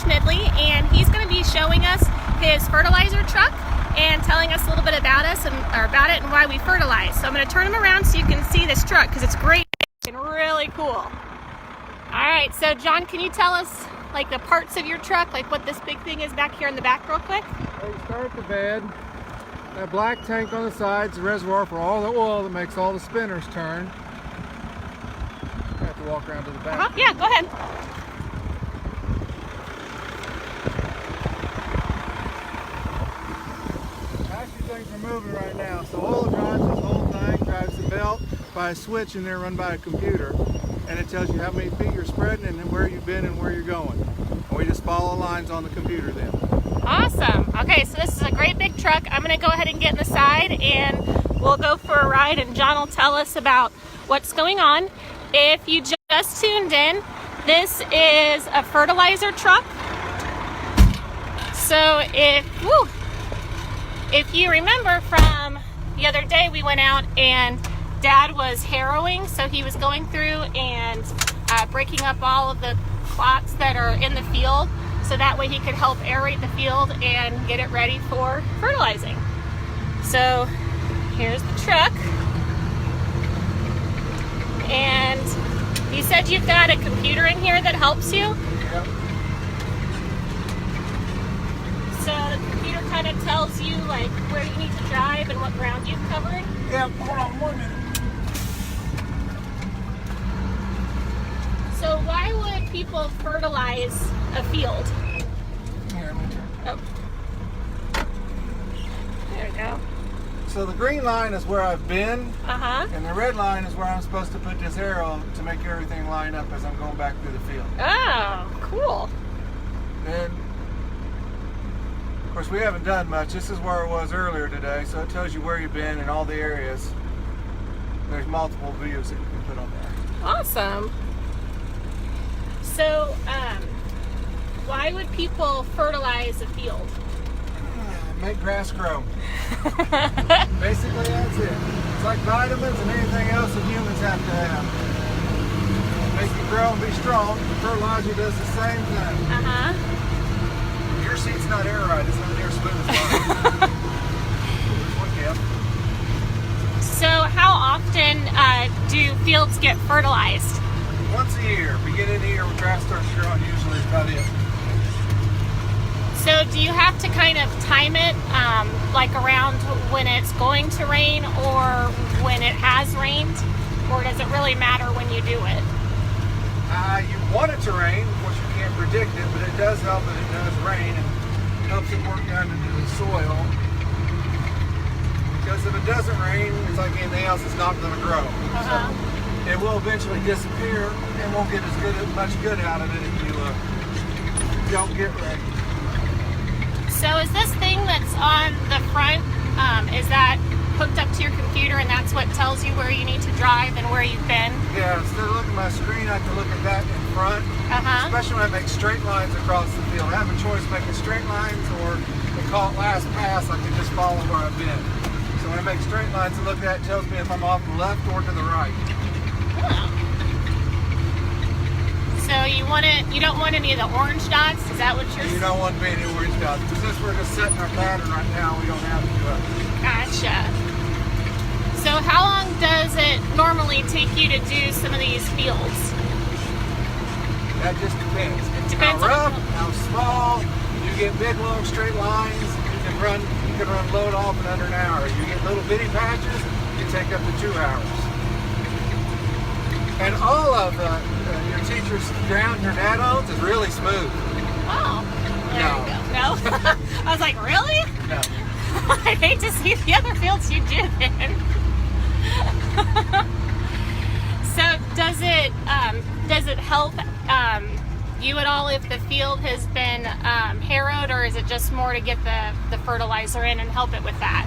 Schmidley, and he's going to be showing us his fertilizer truck and telling us a little bit about us about it and why we fertilize. So I'm going to turn him around so you can see this truck because it's great and really cool. All right, so John, can you tell us like the parts of your truck, like what this big thing is back here in the back real quick? Well, you start at the bed. That black tank on the side is the reservoir for all the oil that makes all the spinners turn. I have to walk around to the back. Yeah, go ahead. Actually, things are moving right now. So oil drives this whole thing, drives the belt by a switch in there run by a computer. And it tells you how many feet you're spreading and where you've been and where you're going. And we just follow lines on the computer then. Awesome. Okay, so this is a great big truck. I'm going to go ahead and get in the side and we'll go for a ride and John will tell us about what's going on. If you just tuned in, this is a fertilizer truck. So if you remember from the other day, we went out and Dad was harrowing, so he was going through and breaking up all of the plots that are in the field so that way he could help aerate the field and get it ready for fertilizing. So here's the truck. And you said you've got a computer in here that helps you? Yep. So the computer kind of tells you like where you need to drive and what ground you've covered? Yep, hold on 1 minute. So why would people fertilize a field? Here, let me turn. Oh. There we go. So the green line is where I've been, Uh-huh. and the red line is where I'm supposed to put this arrow to make everything line up as I'm going back through the field. Oh, cool. Then, of course, we haven't done much. This is where I was earlier today, so it tells you where you've been in all the areas. There's multiple views that you can put on there. Awesome. So, why would people fertilize a field? Make grass grow. Basically, that's it. It's like vitamins and anything else that humans have to have. Make it grow and be strong. Fertilizer does the same thing. Uh-huh. Your seat's not air right. It's not air smooth as mine. So, how often do fields get fertilized? Once a year. Beginning of the year when grass starts growing, usually is about it. So do you have to kind of time it like around when it's going to rain or when it has rained? Or does it really matter when you do it? You want it to rain. Of course, you can't predict it, but it does help that it does rain and helps it work down into the soil. Because if it doesn't rain, it's like anything else, it's not going to grow. Uh-huh. So it will eventually disappear and won't get much good out of it if you don't get ready. So is this thing that's on the front, is that hooked up to your computer and that's what tells you where you need to drive and where you've been? Yeah, instead of looking at my screen, I can look at that in front. Uh-huh. Especially when I make straight lines across the field. I have a choice making straight lines or they call it last pass, I can just follow where I've been. So when I make straight lines, to look at it tells me if I'm off the left or to the right. Oh. So you don't want any of the orange dots? Is that what you're saying? You don't want to be any orange dots. Because since we're just setting our pattern right now, we don't have to do it. Gotcha. So how long does it normally take you to do some of these fields? That just depends. Depends how on rough, how small. You get big, long, straight lines. You can run load off in under an hour. You get little bitty patches. You take up to 2 hours. And all of your teacher's ground your dad owns is really smooth. Oh, there No. you go. No? I was like, really? No. I'd hate to see the other fields you did then. So does it help you at all if the field has been harrowed, or is it just more to get the fertilizer in and help it with that?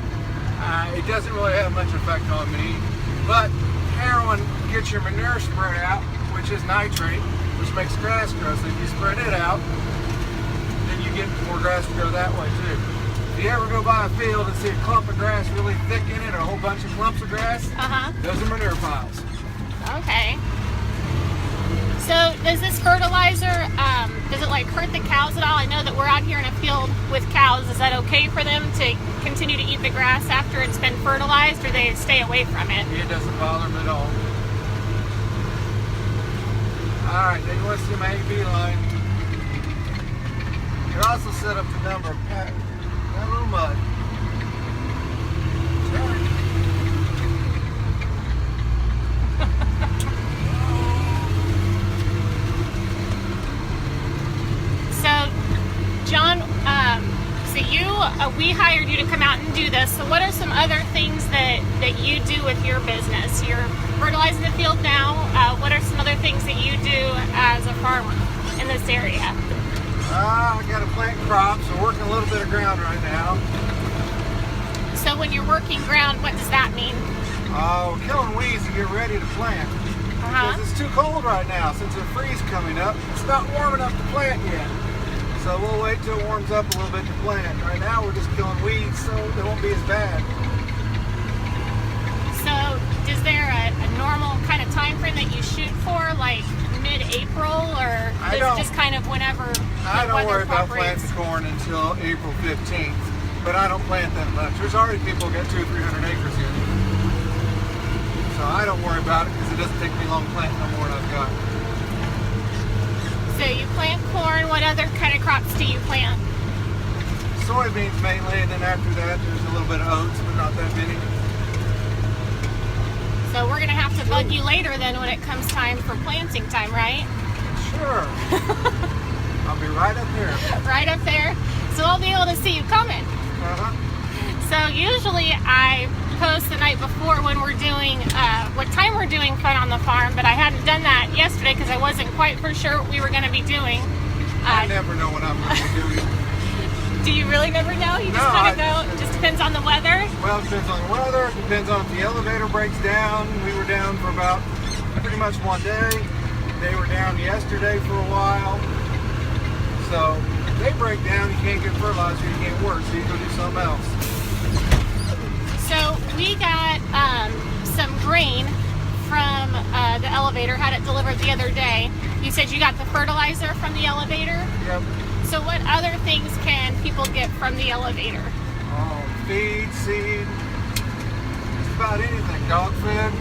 It doesn't really have much effect on me, but harrowing gets your manure spread out, which is nitrate, which makes grass grow. So if you spread it out, then you get more grass to grow that way too. If you ever go by a field and see a clump of grass really thick in it, or a whole bunch of clumps of grass, those are manure piles. Okay. So does this fertilizer does it like hurt the cows at all? I know that we're out here in a field with cows. Is that okay for them to continue to eat the grass after it's been fertilized, or they stay away from it? It doesn't bother them at all. Alright, then you want to see my AB line. You can also set up the number of packs. Got a little mud. John, we hired you to come out and do this. So what are some other things that you do with your business? You're fertilizing the field now. What are some other things that you do as a farmer in this area? I got to plant crops. We're working a little bit of ground right now. So when you're working ground, what does that mean? We're killing weeds to get ready to plant. Because it's too cold right now. Since the freeze coming up, it's not warm enough to plant yet. So we'll wait till it warms up a little bit to plant. Right now we're just killing weeds so they won't be as bad. So is there a normal kind of time frame that you shoot for, like mid-April, or is it just kind of whenever the I don't weather worry about cooperates? planting corn until April 15th, but I don't plant that much. There's already people who got 200 or 300 acres here. So I don't worry about it because it doesn't take me long to plant no more than I've got. So you plant corn. What other kind of crops do you plant? Soybeans mainly, and then after that there's a little bit of oats, but not that many. So we're going to have to bug you later then when it comes time for planting time, right? Sure. I'll be right up here. Right up there. So I'll be able to see you coming. Uh-huh. So usually I post the night before when we're doing, what time we're doing fun on the farm, but I hadn't done that yesterday because I wasn't quite for sure what we were going to be doing. I never know what I'm going to do. Do you really never know? You just kind of go, it just depends on the weather? Well, it depends on the weather, it depends on if the elevator breaks down. We were down for about pretty much one day. They were down yesterday for a while. So if they break down, you can't get fertilizer, you can't work, so you go do something else. So we got some grain from the elevator, had it delivered the other day. You said you got the fertilizer from the elevator? Yep. So what other things can people get from the elevator? Feed, seed, just about anything. Dog food.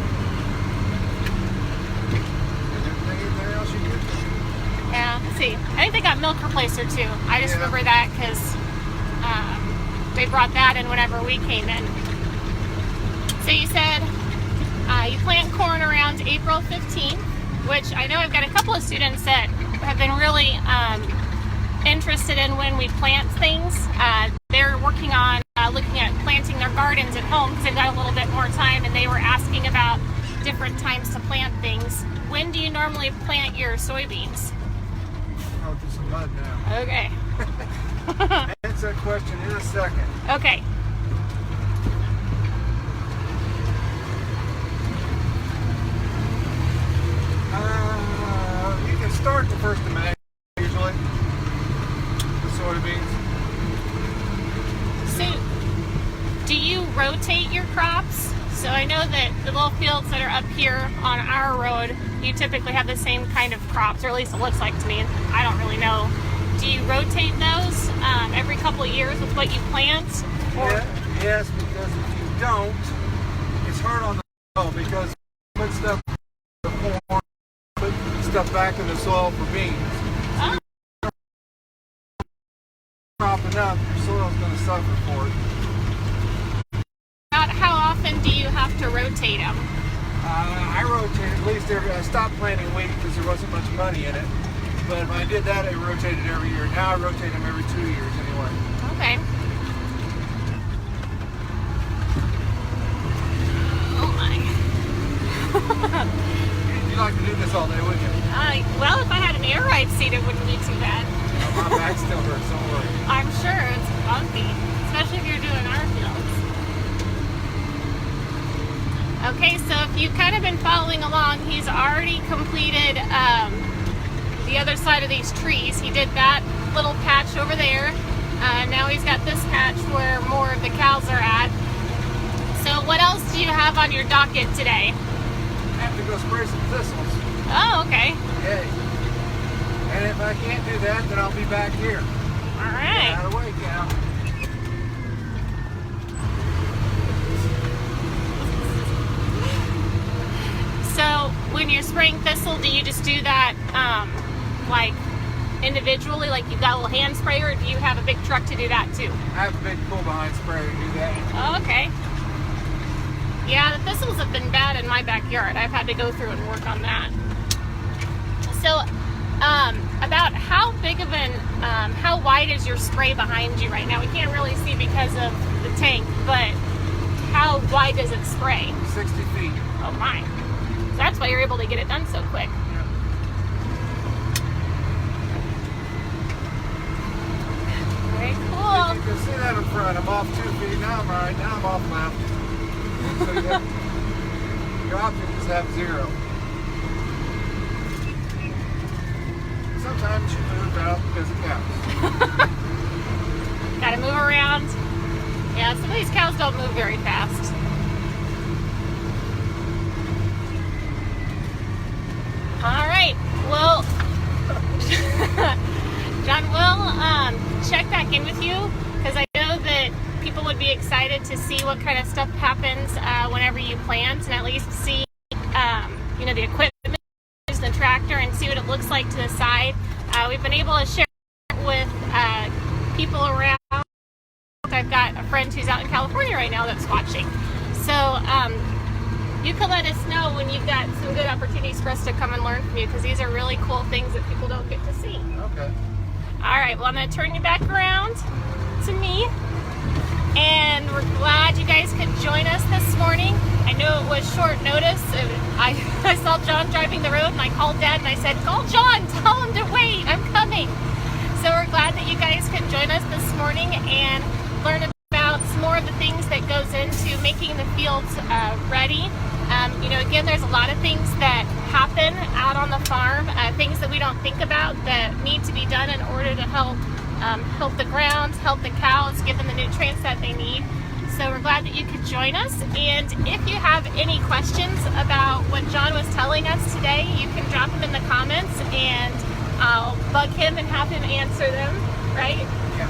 Anything else you get? Yeah, let's see. I think they got milk replacer too. I just remember that because they brought that in whenever we came in. So you said you plant corn around April 15th, which I know I've got a couple of students that have been really interested in when we plant things. They're working on looking at planting their gardens at home because they've got a little bit more time, and they were asking about different times to plant things. When do you normally plant your soybeans? I'll do some mud now. Okay. Answer that question in a second. Okay. You can start the 1st of May, usually, the soybeans. So, do you rotate your crops? So I know that the little fields that are up here on our road, you typically have the same kind of crops, or at least it looks like to me. I don't really know. Do you rotate those every couple of years with what you plant? Or? Yeah, yes, because if you don't, it's hard on the soil because you put stuff in the corn, put stuff back in the soil for beans. Oh. Cropping up, your soil's going to suffer for it. About how often do you have to rotate them? I rotated at least I stopped planting wheat because there wasn't much money in it. But if I did that, I rotated every year. Now I rotate them every 2 years anyway. Okay. Oh my. You'd like to do this all day, wouldn't you? Well, if I had an air ride seat, it wouldn't be too bad. My back still hurts, don't worry. I'm sure it's bumpy, especially if you're doing our fields. Okay, so if you've kind of been following along, he's already completed the other side of these trees. He did that little patch over there. Now he's got this patch where more of the cows are at. So what else do you have on your docket today? I have to go spray some thistles. Oh, okay. Yay. And if I can't do that, then I'll be back here. All right. Out of the way, Cal. So when you're spraying thistle, do you just do that like individually, like you've got a little hand sprayer, or do you have a big truck to do that too? I have a big pull behind sprayer to do that. Oh, okay. Yeah, the thistles have been bad in my backyard. I've had to go through and work on that. So, about how big of an, how wide is your spray behind you right now? We can't really see because of the tank, but how wide does it spray? 60 feet. Oh my. So that's why you're able to get it done so quick. Very cool. You can see that in front. I'm off 2 feet. Now I'm right. Now I'm off left. So your options just have 0. Sometimes you move out because of cows. Gotta move around. Yeah, some of these cows don't move very fast. All right, well, John will check back in with you, because I know that people would be excited to see what kind of stuff happens whenever you plant, and at least see, the equipment, the tractor, and see what it looks like to the side. We've been able to share it with people around. I've got a friend who's out in California right now that's watching. So you can let us know when you've got some good opportunities for us to come and learn from you, because these are really cool things that people don't get to see. Okay. All right, well, I'm going to turn you back around to me. And we're glad you guys could join us this morning. I know it was short notice. I saw John driving the road, and I called Dad and I said, call John, tell him to wait, I'm coming. So we're glad that you guys could join us this morning and learn about some more of the things that goes into making the fields ready. Again, there's a lot of things that happen out on the farm, things that we don't think about that need to be done in order to help the ground, help the cows, give them the nutrients that they need. So we're glad that you could join us. And if you have any questions about what John was telling us today, you can drop them in the comments, and I'll bug him and have him answer them, right? Yeah.